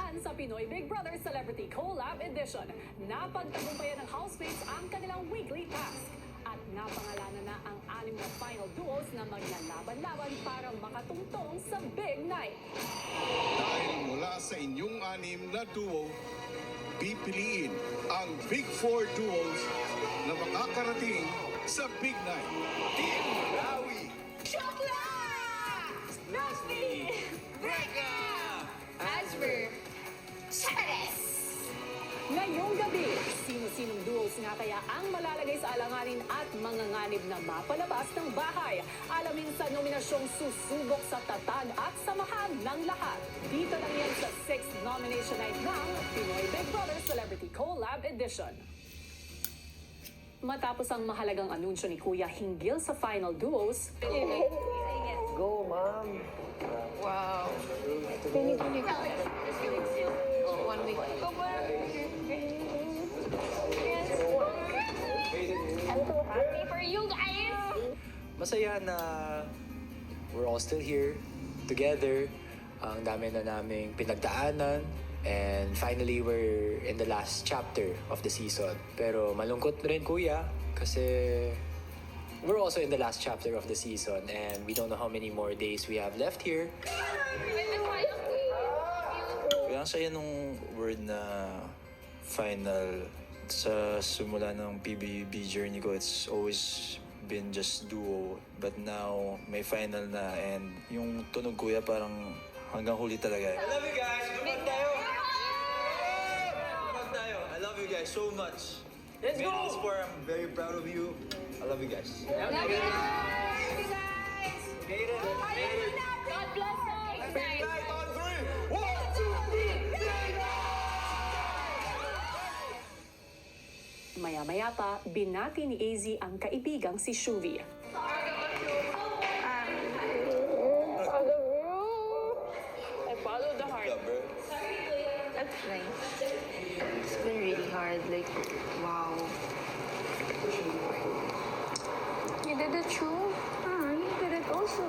Yan sa Pinoy Big Brother Celebrity Collab Edition. Napagtagumpayan ng housemates ang kanilang weekly task. At napangalanan na ang 6 na final duos na maglalaban-laban para makatungtong sa Big Night. Dahil mula sa inyong 6 na duo, pipiliin ang Big 4 duos na makakarating sa Big Night. Team Rawi, Chokla! Rusty! Breka! Asper! Chares! Ngayong gabi, sino-sinong duos nga kaya ang malalagay sa alanganin at manganganib na mapalabas ng bahay? Alamin sa nominasyong susubok sa tatag at samahan ng lahat. Dito lang yan sa 6th nomination night ng Pinoy Big Brother Celebrity Collab Edition. Matapos ang mahalagang anunsyo ni Kuya hinggil sa final duos, Go, ma'am. Wow. 2020. Oh, 1 week. I'm so happy for you guys! Masaya na we're all still here, together. Ang dami na naming pinagdaanan. And finally, we're in the last chapter of the season. Pero malungkot rin, kuya, kasi we're also in the last chapter of the season and we don't know how many more days we have left here. Kaya ang saya nung word na final. Sa simula ng PBB journey ko, it's always been just duo. But now, may final na and yung tunog kuya parang hanggang huli talaga. I love you guys! Gumag tayo! Gumag tayo! I love you guys so much. Let's go! This for, I'm very proud of you. I love you guys. Love you guys! Made it! Made it! God bless us! Big Night on 3! 1, 2, 3, Big maya-maya pa, binati ni AZ ang kaibigang si Shuvi. I follow the heart. Yeah, bro. That's nice. It's been really hard. Like, wow. You did it, Chu? You did it also.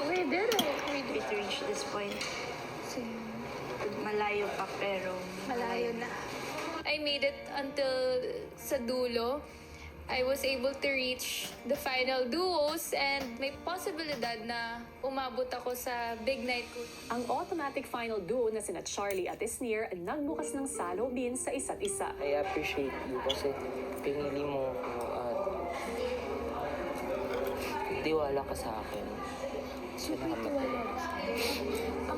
We did it. We did to reach this point. Malayo pa pero malayo na. I made it until sa dulo. I was able to reach the final duos and may posibilidad na umabot ako sa big night ko. Ang automatic final duo na sina Charlie at Isnir nagbukas ng salubin sa isa't isa. I appreciate you kasi pinili mo ako at tiwala ka sa akin. Salamat.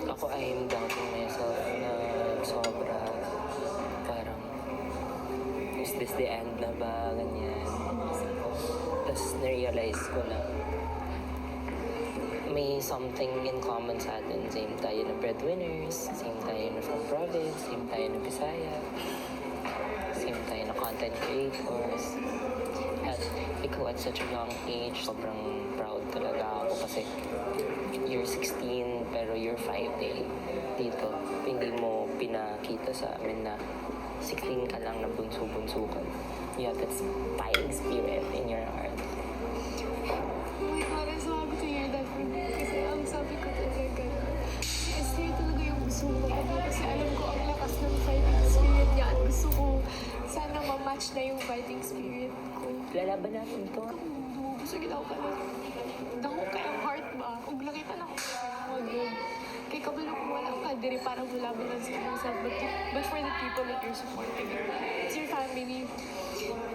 Ako ay am doubting myself na sobra. Parang, is this the end na ba? Ganyan. Tapos na-realize ko na may something in common sa atin. Same tayo na breadwinners, same tayo na from province, same tayo na Bisaya, same tayo na content creators. At ikaw at such a young age, sobrang proud talaga ako kasi you're 16 pero you're 5 dito. Hindi mo pinakita sa amin na 16 ka lang na bunso-bunso ka. You have that fighting spirit in your heart. Oh my God, I'm so happy to hear that from you. Kasi ang sabi ko talaga, si Esther talaga yung gusto ko talaga. Kasi alam ko ang lakas ng fighting spirit niya at gusto ko sana ma-match na yung fighting spirit ko. Lalaban natin to. Gusto kita ko pala. Dako kayang heart ba? Ug nakita na ko sa mga good. Kay kabalo ko wala ka diri parang lalaban lang sa yourself. But for the people that you're supporting, it's your family.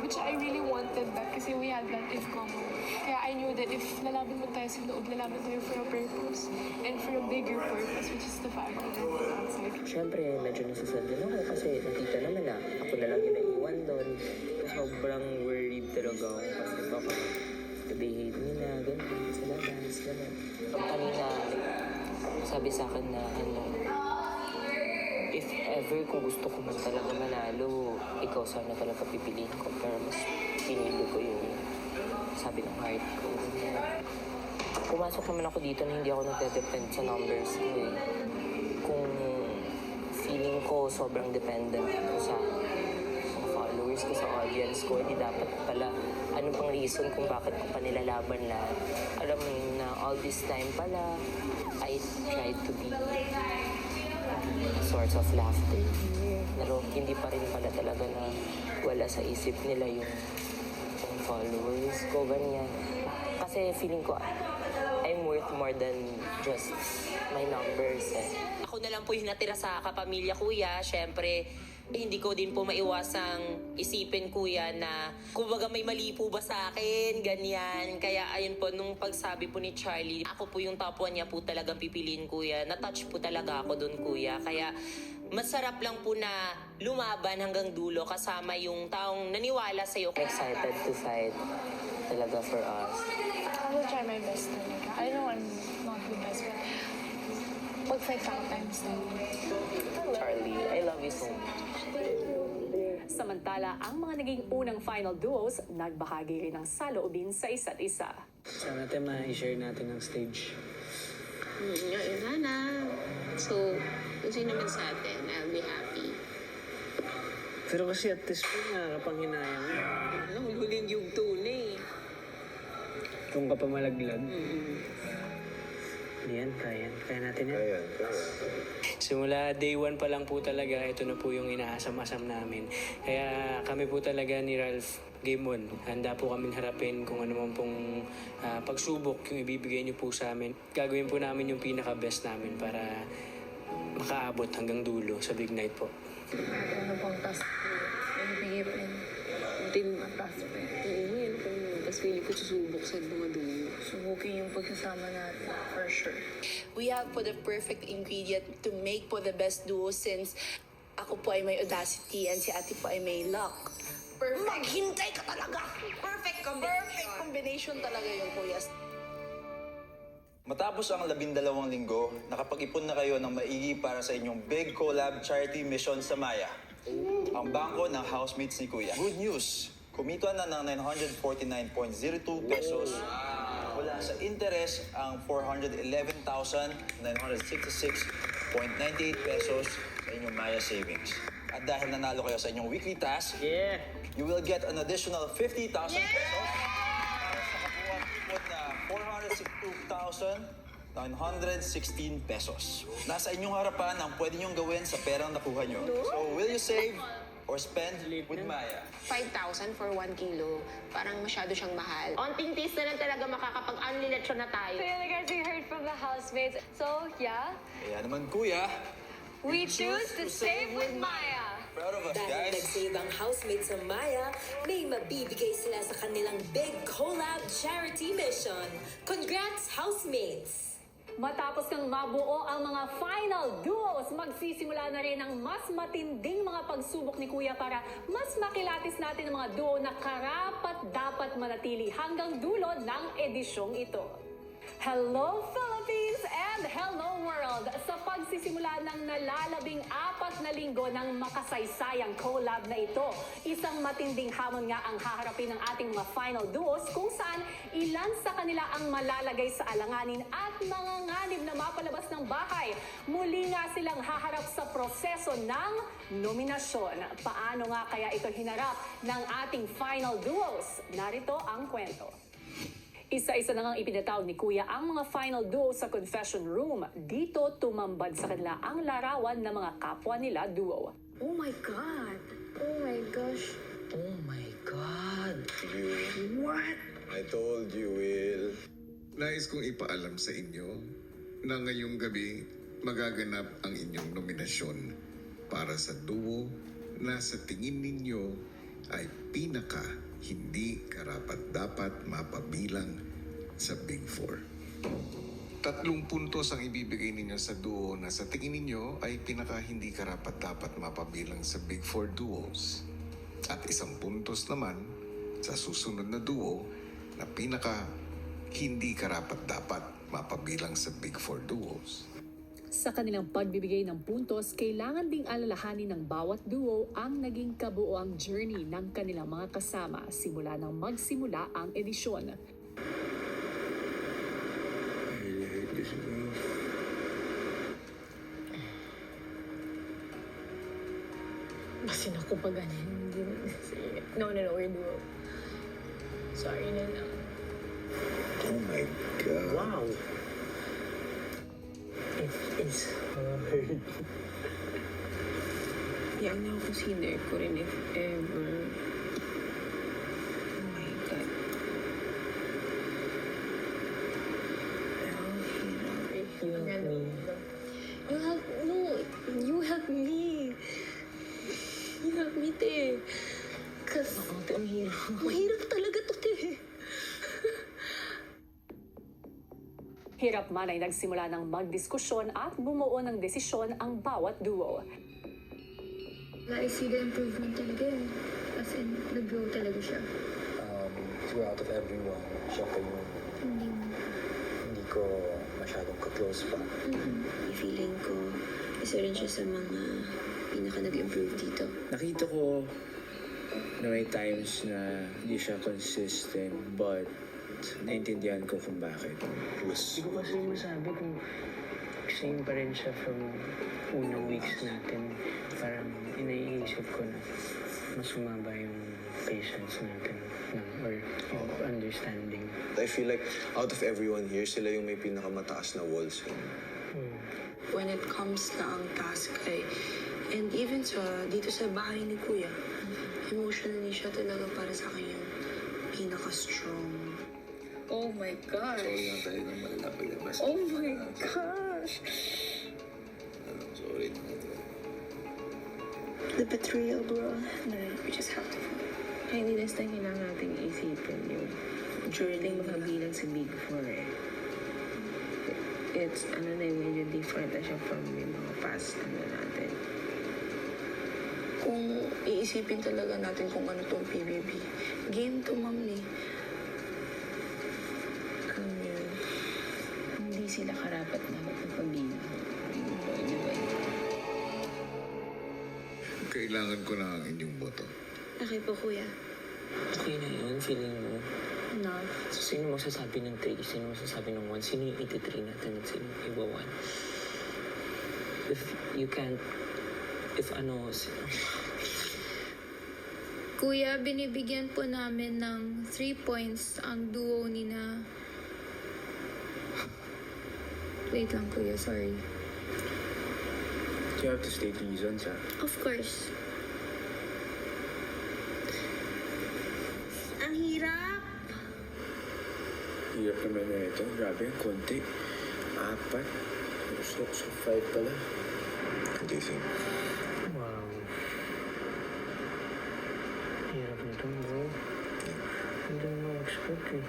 Which I really wanted that kasi we had that in common. Kaya I knew that if lalaban mo tayo sa loob, lalaban tayo for a purpose and for a bigger purpose, which is the family outside. Siyempre, medyo nasasad din ako kasi nakita naman na ako na lang yung naiwan doon. Sobrang worried talaga ako kasi baka they hate me na, ganun, sa labas, ganun. Kanina, sabi sa akin na if ever kung gusto ko man talaga manalo, ikaw sana talaga pipiliin ko. Pero mas pinili ko yung sabi ng heart ko. Pumasok naman ako dito na hindi ako nagde-depend sa numbers ko eh. Kung feeling ko sobrang dependent ako sa mga followers ko, sa audience ko, hindi dapat pala ano pang reason kung bakit ko pa nilalaban lahat. Alam mo na all this time pala, I tried to be sorts of laughter. Pero hindi pa rin pala talaga na wala sa isip nila yung followers ko, ganyan. Kasi feeling ko, I'm worth more than just my numbers eh. Ako na lang po yung natira sa kapamilya kuya. Siyempre, hindi ko din po maiwasang isipin kuya na kumbaga may mali po ba sa akin, ganyan. Kaya ayun po, nung pagsabi po ni Charlie, ako po yung top 1 niya po talagang pipiliin kuya. Na-touch po talaga ako dun kuya. Kaya masarap lang po na lumaban hanggang dulo kasama yung taong naniwala sa'yo. Excited to fight talaga for us. I will try my best talaga. I know I'm not the best, but mag-fight ako times Charlie, I love you so much. Samantala, ang mga naging unang final duos, nagbahagi rin ng saloobin sa isa't isa. Sana natin ma-share natin ang stage. Sana. So, kung sino man sa atin, I'll be happy. Pero kasi at this point, nakakapanghinayang mo. Huling yung tunay. Kung ka pa malaglag. Yan, kaya natin yan. Simula day 1 pa lang po talaga, ito na po yung inaasam-asam namin. Kaya kami po talaga ni Ralph Game On. Handa po kami harapin kung ano man pong pagsubok yung ibibigay niyo po sa amin. Gagawin po namin yung pinaka-best namin para makaabot hanggang dulo sa big night po. Ano pang task ko? Ibigay pa yun. Team task pa yun. Oo, yun pa yun. Tapos feeling ko susubok sa mga dulo. Subukin yung pagkasama natin, for sure. We have po the perfect ingredient to make po the best duo since ako po ay may audacity and si ate po ay may luck. Perfect. Maghintay ka talaga! Perfect combination. Perfect combination talaga yung kuya. Matapos ang 12 linggo, nakapag-ipon na kayo ng maigi para sa inyong big collab charity mission sa Maya. Ang bangko ng housemates ni Kuya. Good news! Kumita na ng 949.02 pesos. Wala sa interest ang 411,966.98 pesos sa inyong Maya savings. At dahil nanalo kayo sa inyong weekly task, you will get an additional 50,000 pesos para sa kabuuang ipon na 462,916 pesos. Nasa inyong harapan ang pwede niyong gawin sa perang nakuha niyo. So, will you save or spend with Maya? 5,000 for 1 kilo. Parang masyado siyang mahal. Onting taste na lang talaga makakapag-unliletsyon na tayo. So yun guys, we heard from the housemates. So yeah, Kaya naman, Kuya, we choose to save with Maya. proud of us, Dahil guys. nag-save ang housemates sa Maya, may mabibigay sila sa kanilang big collab charity mission. Congrats, housemates! Matapos kang mabuo ang mga final duos, magsisimula na rin ang mas matinding mga pagsubok ni Kuya para mas makilatis natin ang mga duo na karapat-dapat manatili hanggang dulo ng edisyong ito. Hello Philippines and hello world! Sa pagsisimula ng nalalabing 4 na linggo ng makasaysayang collab na ito, isang matinding hamon nga ang haharapin ng ating mga final duos kung saan ilan sa kanila ang malalagay sa alanganin at manganganib na mapalabas ng bahay. Muli nga silang haharap sa proseso ng nominasyon. Paano nga kaya ito hinarap ng ating final duos? Narito ang kwento. Isa-isa na ngang ipinatawag ni Kuya ang mga final duo sa confession room. Dito tumambad sa kanila ang larawan ng mga kapwa nila duo. Oh my God! Oh my gosh! Oh my God! What? I told you, Will. Nais kong ipaalam sa inyo na ngayong gabi magaganap ang inyong nominasyon para sa duo na sa tingin ninyo ay pinaka hindi karapat-dapat mapabilang sa Big Four. 3 puntos ang ibibigay ninyo sa duo na sa tingin ninyo ay pinaka hindi karapat-dapat mapabilang sa Big Four duos. At 1 puntos naman sa susunod na duo na pinaka hindi karapat-dapat mapabilang sa Big Four duos. Sa kanilang pagbibigay ng puntos, kailangan ding alalahanin ng bawat duo ang naging kabuoang journey ng kanilang mga kasama simula nang magsimula ang edisyon. Basin ako pa ganyan. No, we're duo. Sorry na lang. Oh my God. Wow! It is hard. Yan na ako consider ko rin if ever. Oh my God. You help me. You help me. You help me, te. Kasi, Ang hirap. mahirap talaga to, te. Hirap man ay nagsimula ng magdiskusyon at bumuo ng desisyon ang bawat duo. I see the improvement talaga eh. As in, nag-grow talaga siya. Two out of everyone, siya pa yung hindi ko masyadong ka-close pa. Feeling ko, isa rin siya sa mga pinaka nag-improve dito. Nakita ko na may times na hindi siya consistent, but naintindihan ko kung bakit. Hindi ko kasi masabi kung same pa rin siya from unang weeks natin. Parang iniisip ko na mas sumaba yung patience natin or understanding. I feel like out of everyone here, sila yung may pinakamataas na walls. When it comes na ang task ay, and even dito sa bahay ni Kuya, emotionally siya talaga para sa akin yung pinaka-strong. Oh my gosh! Oh my gosh! Sorry. The betrayal, bro. No, we just have to. Ay, hindi next time kailangan natin isipin yung during makabilang sa Big Four eh. It's, medyo different na siya from yung mga past, natin. Kung iisipin talaga natin kung ano tong PBB, game to, ma'am eh. Hindi sila karapat na magpabilang. Kailangan ko na ang inyong boto. Okay po, Kuya. Okay na yun, feeling mo. No. So, sino masasabi ng 3? Sino masasabi ng 1? Sino yung 83 natin at sino yung iba 1? If you can't, Kuya, binibigyan po namin ng 3 points ang duo ni na... Wait lang, Kuya, sorry. You have to state reasons, ha? Of course. Ang hirap! Hirap naman na ito. Grabe, konti. 4. So 5 pala. What do you think? Wow. Hirap nito, bro. Hindi mo expect eh.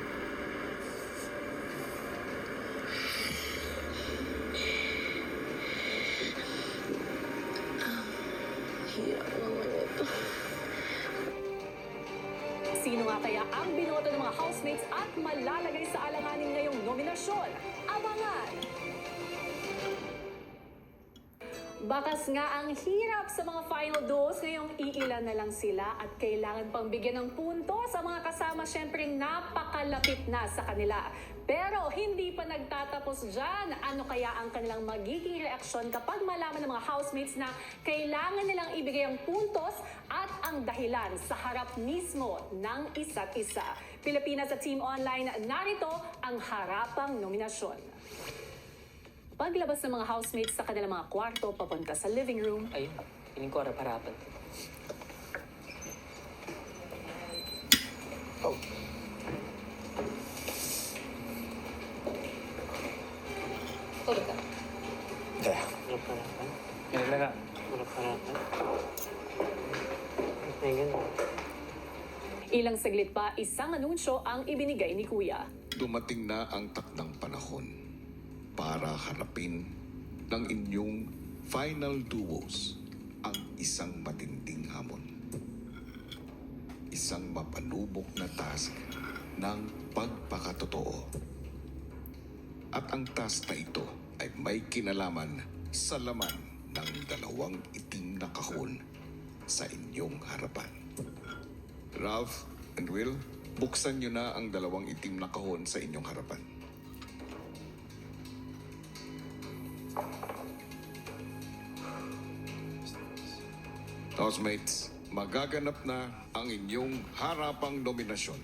Hirap naman ito. Sino nga kaya ang binoto ng mga housemates at malalagay sa alanganin ngayong nominasyon? Abangan! Bakas nga ang hirap sa mga final duos, ngayong iilan na lang sila at kailangan pang bigyan ng punto sa mga kasama, syempre napakalapit na sa kanila. Pero hindi pa nagtatapos dyan. Ano kaya ang kanilang magiging reaksyon kapag malaman ng mga housemates na kailangan nilang ibigay ang puntos at ang dahilan sa harap mismo ng isa't isa? Pilipinas at Team Online, narito ang harapang nominasyon. Paglabas ng mga housemates sa kanilang mga kwarto papunta sa living room, Ayun, piling ko harap-harapan. Oh. Tulog ka. Harap-harapan? Yan na nga. Harap-harapan? Megan, ilang saglit pa, isang anunsyo ang ibinigay ni Kuya. Dumating na ang takdang panahon para harapin ng inyong final duos ang isang matinding hamon. Isang mapanubok na task ng pagpakatotoo. At ang task na ito ay may kinalaman sa laman ng 2 itim na kahon sa inyong harapan. Ralph and Will, buksan nyo na ang 2 itim na kahon sa inyong harapan. Housemates, magaganap na ang inyong harapang nominasyon.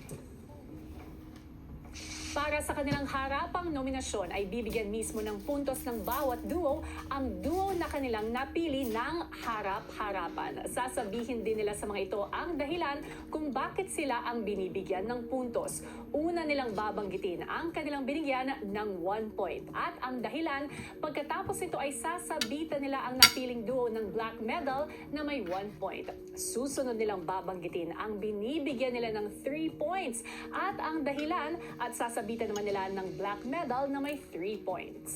Para Para sa kanilang harapang nominasyon ay bibigyan mismo ng puntos ng bawat duo ang duo na kanilang napili ng harap-harapan. Sasabihin din nila sa mga ito ang dahilan kung bakit sila ang binibigyan ng puntos. Una nilang babanggitin ang kanilang binigyan ng 1 point. At ang dahilan, pagkatapos ito ay sasabitan nila ang napiling duo ng black medal na may 1 point. Susunod nilang babanggitin ang binibigyan nila ng 3 points at ang dahilan at sasabitan naman nila ng black medal na may 3 points.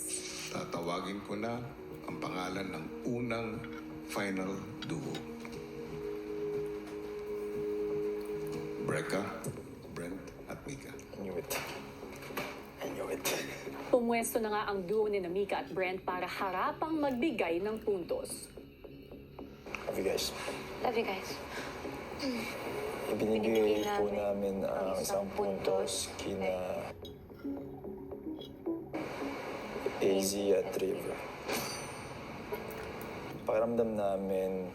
Tatawagin ko na ang pangalan ng unang final duo. Brecca, Brent at Mika. I knew it. Pumwesto na nga ang duo ni Mika at Brent para harapang magbigay ng puntos. Love you guys. Love you guys. Ibinibigay po namin ang isang puntos kina AZ at River. Pakiramdam namin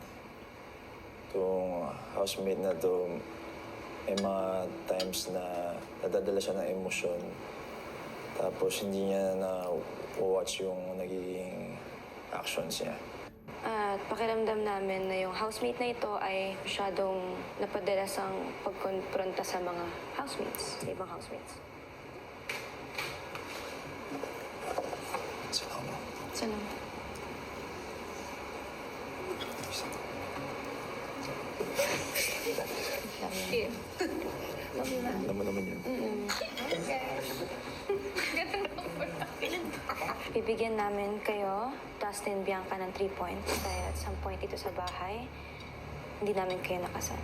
itong housemate na to, may mga times na nadadala siya ng emosyon. Tapos hindi niya na-watch yung nagiging actions niya. At pakiramdam namin na yung housemate na ito ay masyadong napadalas ang pagkonfronta sa mga housemates, sa ibang housemates. Salamat. Salamat. Alam mo naman yun. Bibigyan namin kayo, Dustin, Bianca, ng 3 points dahil at some point dito sa bahay, hindi namin kayo nakasal.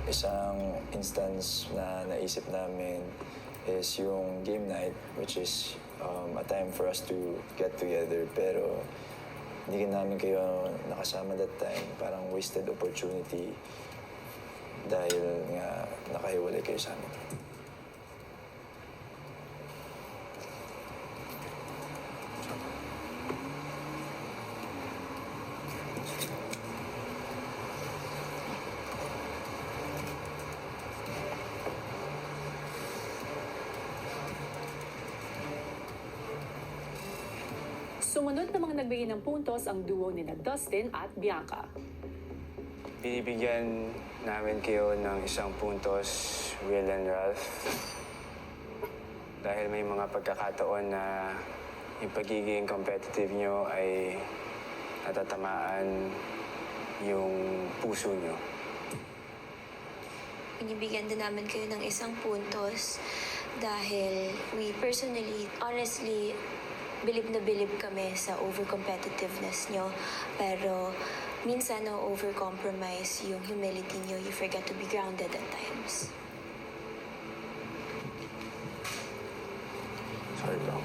Isang instance na naisip namin is yung game night, which is a time for us to get together. Pero hindi namin kayo nakasama that time. Parang wasted opportunity dahil nga nakahiwalay kayo sa amin. Sumunod na mga nagbigay ng puntos ang duo ni Dustin at Bianca. Binibigyan namin kayo ng isang puntos, Will and Ralph. Dahil may mga pagkakataon na yung pagiging competitive nyo ay natatamaan yung puso nyo. Binibigyan din namin kayo ng isang puntos dahil we personally, honestly, bilib na bilib kami sa over-competitiveness nyo. Pero minsan na-over-compromise yung humility nyo. You forget to be grounded at times. Sorry, bro.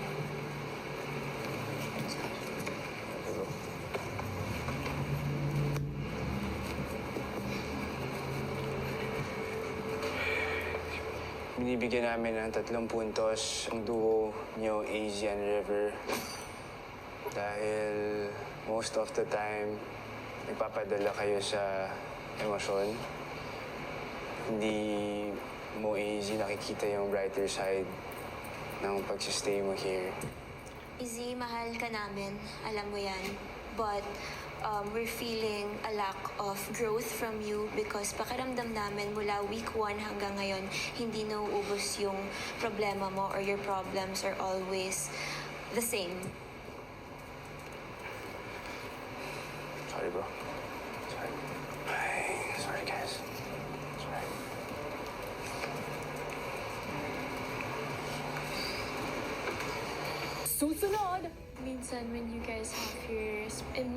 Binibigyan namin ng 3 puntos ang duo nyo, AZ and River. Dahil most of the time, nagpapadala kayo sa emosyon. Hindi mo, AZ, nakikita yung brighter side ng pagsistay mo here. Izzy, mahal ka namin. Alam mo yan. But we're feeling a lack of growth from you because pakiramdam namin mula week 1 hanggang ngayon, hindi nauubos yung problema mo or your problems are always the same. Sorry, bro. Sorry. Ay, sorry, guys. Sorry. Susunod! Minsan when you guys have your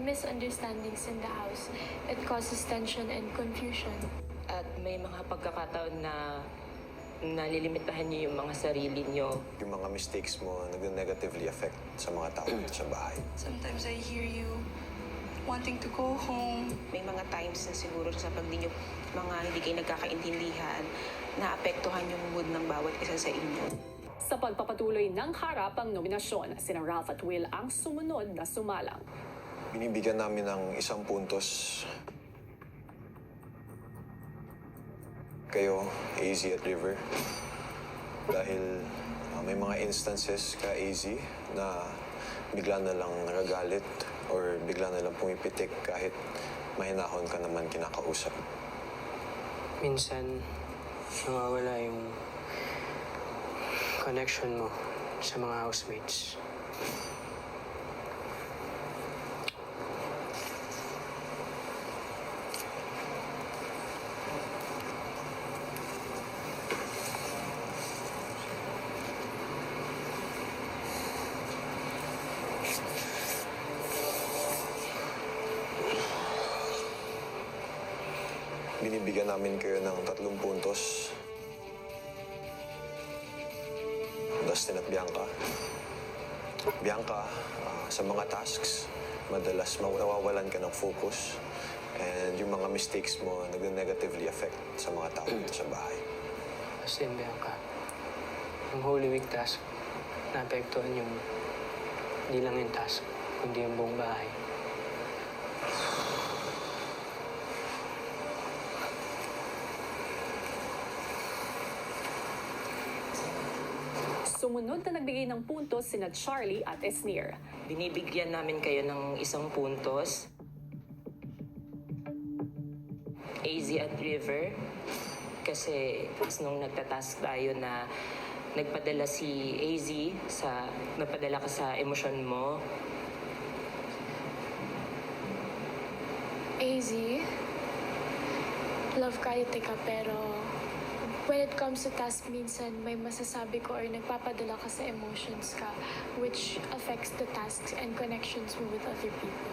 misunderstandings in the house, it causes tension and confusion. At may mga pagkakataon na nalilimitahan niyo yung mga sarili niyo. Yung mga mistakes mo nag-negatively affect sa mga tao sa bahay. Sometimes I hear you wanting to go home. May mga times na siguro sa pag di niyo hindi kayo nagkakaintindihan, naapektuhan yung mood ng bawat isa sa inyo. Sa pagpapatuloy ng harapang nominasyon, sina Ralph at Will ang sumunod na sumalang. Binibigyan namin ng 1 puntos. Kayo, AZ at River. Dahil may mga instances ka, AZ, na bigla na lang nagagalit or bigla na lang pumipitik kahit mahinahon ka naman kinakausap. Minsan, nawawala yung connection mo sa mga housemates. Binibigyan namin kayo ng 3 puntos. Dustin at Bianca. Bianca, sa mga tasks, madalas nawawalan ka ng focus. And yung mga mistakes mo nag-negatively affect sa mga tao dito sa bahay. Dustin, Bianca, yung Holy Week task, naapektuhan yung hindi lang yung task, kundi yung buong bahay. Sumunod na nagbigay ng puntos sina Charlie at Esnir. Binibigyan namin kayo ng 1 puntos. AZ at River. Kasi nung nagtatask tayo na nagpadala si AZ napadala ka sa emosyon mo. AZ, love kahit ka pero when it comes to task, minsan may masasabi ko or nagpapadala ka sa emotions ka, which affects the tasks and connections mo with other people.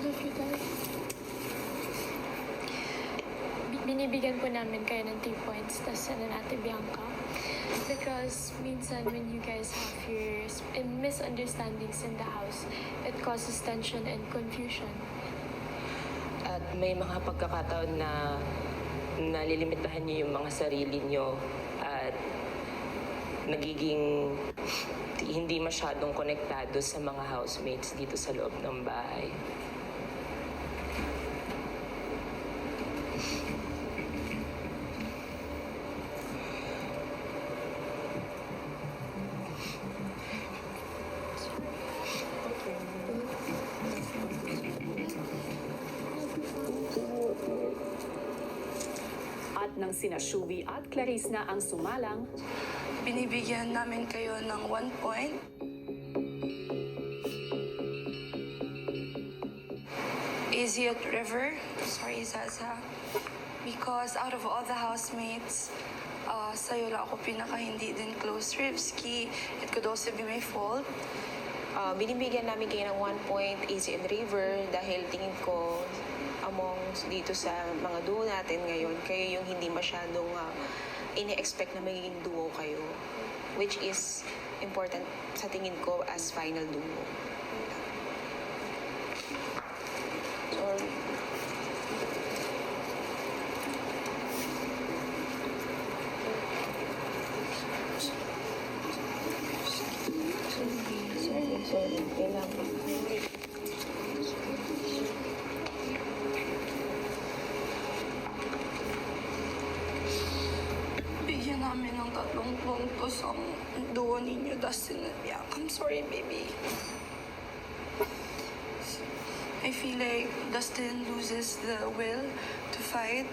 Love you, Dad. Binibigyan po namin kayo ng 3 points, tas natin Bianca. Because minsan when you guys have your misunderstandings in the house, it causes tension and confusion. At may mga pagkakataon na nalilimitahan niyo yung mga sarili niyo at nagiging hindi masyadong konektado sa mga housemates dito sa loob ng bahay. At nang sina Shuvi at Clarice na ang sumalang, Binibigyan namin kayo ng 1 point. AZ at River, sorry Zaza, because out of all the housemates, sa'yo lang ako pinaka hindi din close. Rivsky, it could also be my fault. Binibigyan namin kayo ng 1 point, AZ and River, dahil tingin ko among dito sa mga duo natin ngayon, kayo yung hindi masyadong ini-expect na magiging duo kayo, which is important sa tingin ko as final duo. Sorry. Sorry. Kailangan. Bigyan namin ng 3 puntos ang duo ninyo, Dustin at Bianca. I'm sorry, baby. I feel like Dustin loses the will to fight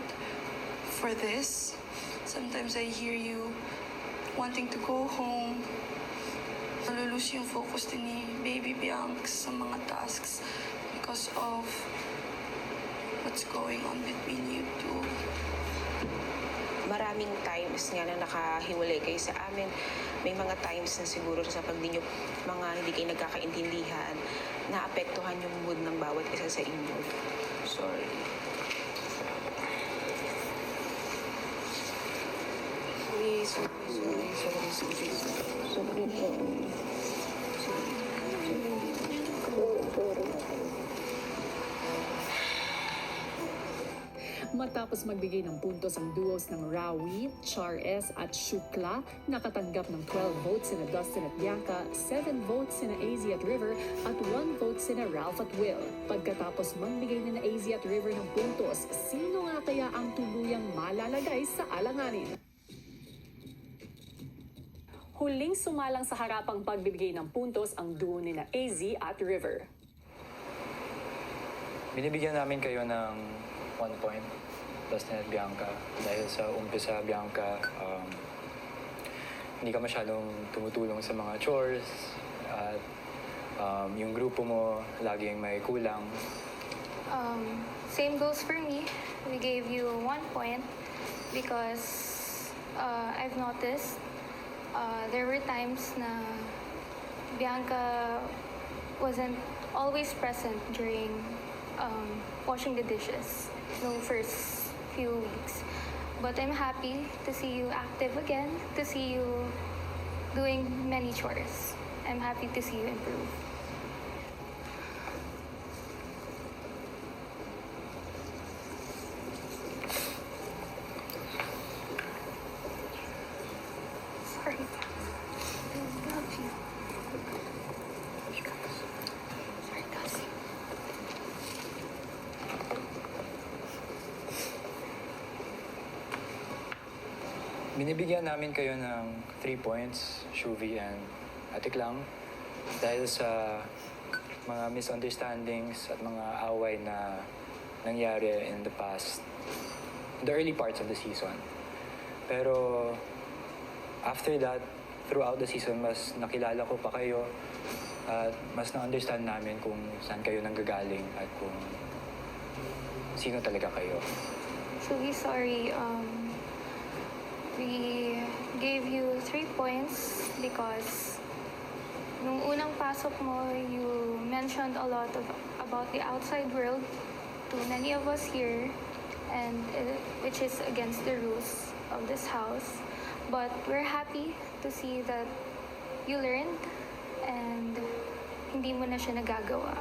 for this. Sometimes I hear you wanting to go home. Nalulus yung focus din ni Baby Bianca sa mga tasks because of what's going on between you two. Maraming times nga na nakahiwalay kayo sa amin. May mga times na siguro sa pag hindi kayo nagkakaintindihan, naapektuhan yung mood ng bawat isa sa inyo. Sorry. Sorry po. Matapos magbigay ng puntos ang duos ng Rawi, Char S at Shukla, nakatanggap ng 12 votes sina Dustin at Bianca, 7 votes sina AZ at River, at 1 vote sina Ralph at Will. Pagkatapos magbigay na AZ at River ng puntos, sino nga kaya ang tuluyang malalagay sa alanganin? Huling sumalang sa harapang pagbibigay ng puntos ang duo ni AZ at River. Binibigyan namin kayo ng 1 point, Dustin at Bianca. Dahil sa umpisa, Bianca, hindi ka masyadong tumutulong sa mga chores. At yung grupo mo, laging may kulang. Same goes for me. We gave you 1 point because I've noticed there were times na Bianca wasn't always present during washing the dishes no first few weeks. But I'm happy to see you active again, to see you doing many chores. I'm happy to see you improve. Sorry. I love you. Sorry, Cassie. Binibigyan namin kayo ng 3 points, Shuvi and Atiklang, dahil sa mga misunderstandings at mga away na nangyari in the past, the early parts of the season. Pero after that, throughout the season, mas nakilala ko pa kayo at mas na-understand namin kung saan kayo nanggagaling at kung sino talaga kayo. So we sorry. We gave you 3 points because nung unang pasok mo, you mentioned a lot about the outside world to many of us here, and which is against the rules of this house. But we're happy to see that you learned and hindi mo na siya nagagawa.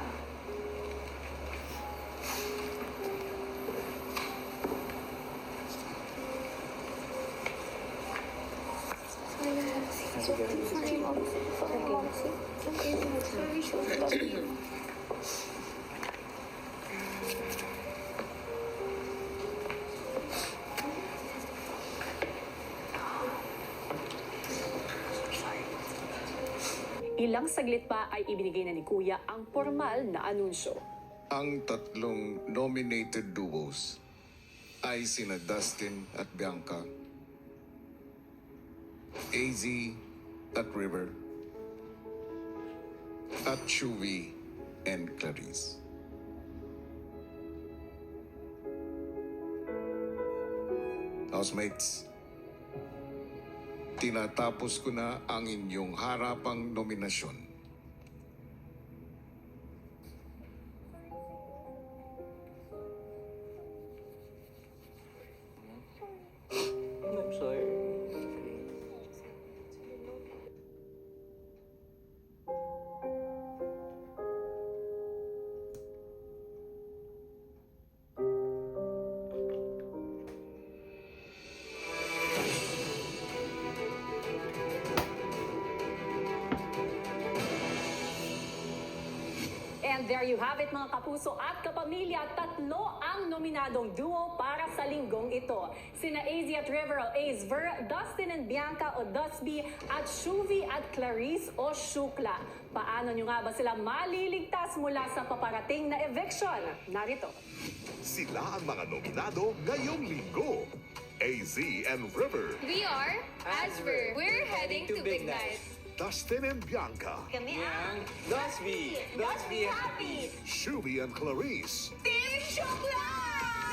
Ilang saglit pa ay ibinigay na ni Kuya ang formal na anunsyo. Ang tatlong nominated duos ay sina Dustin at Bianca, AZ at River, at Shuvi and Clarice. Housemates, tinatapos ko na ang inyong harapang nominasyon. I'm sorry. And there you have it mga kapuso at kapamilya, tatlo ang nominadong duo para sa linggong ito. Sina AZ at River o Azver, Dustin and Bianca o Dusby, at Shuvi at Clarice o Shukla. Paano nyo nga ba sila maliligtas mula sa paparating na eviction? Narito. Sila ang mga nominado ngayong linggo. AZ and River, We are Asver. We're heading to Big Night. Dustin and Bianca, Kami ang Dusby! Dusby Happy! Shuvi and Clarice, Team Shukla!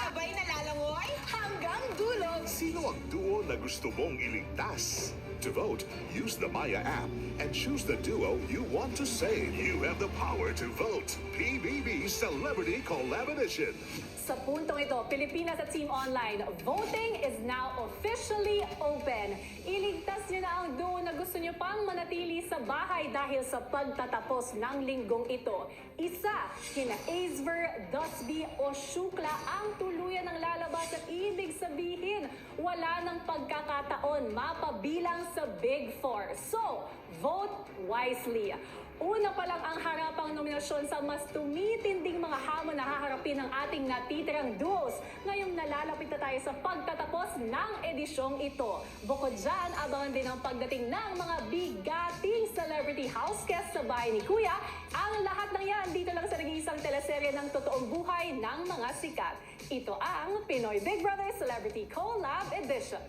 Sabay nalalangoy hanggang dulo. Sino ang duo na gusto mong iligtas? To vote, use the Maya app and choose the duo you want to save. You have the power to vote. PBB Celebrity Collab Edition. Sa puntong ito, Pilipinas at Team Online, voting is now officially open. Iligtas niyo na ang duo na gusto niyo pang manatili sa bahay dahil sa pagtatapos ng linggong ito. Isa, kina Aisver, Dusby o Shukla ang tuluyan ng lalabas at ibig sabihin, wala ng pagkakataon mapabilang sa Big Four. So, vote wisely. Una pa lang ang harapang nominasyon sa mas tumitinding mga hamon na haharapin ng ating natitirang duos. Ngayong nalalapit na tayo sa pagtatapos ng edisyong ito. Bukod dyan, abangan din ang pagdating ng mga bigating celebrity house guests sa bahay ni Kuya. Ang lahat ng yan dito lang sa nag-iisang teleserye ng totoong buhay ng mga sikat. Ito ang Pinoy Big Brother Celebrity Collab Edition.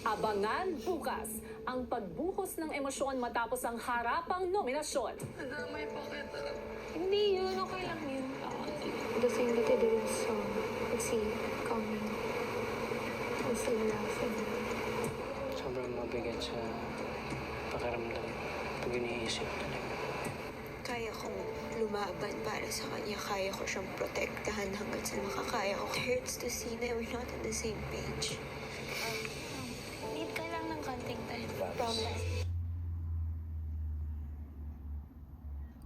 Abangan bukas ang pagbuhos ng emosyon matapos ang harapang nominasyon. Nadamay pa kita. Hindi yun, okay lang yun. The thing that I did was see coming. I'm still laughing. Sobrang mabigat sa pakiramdam pag iniisip talaga. Kaya kong lumaban para sa kanya. Kaya ko siyang protektahan hanggang sa makakaya ko. It hurts to see that we're not on the same page. Need ka lang ng konting time. Promise.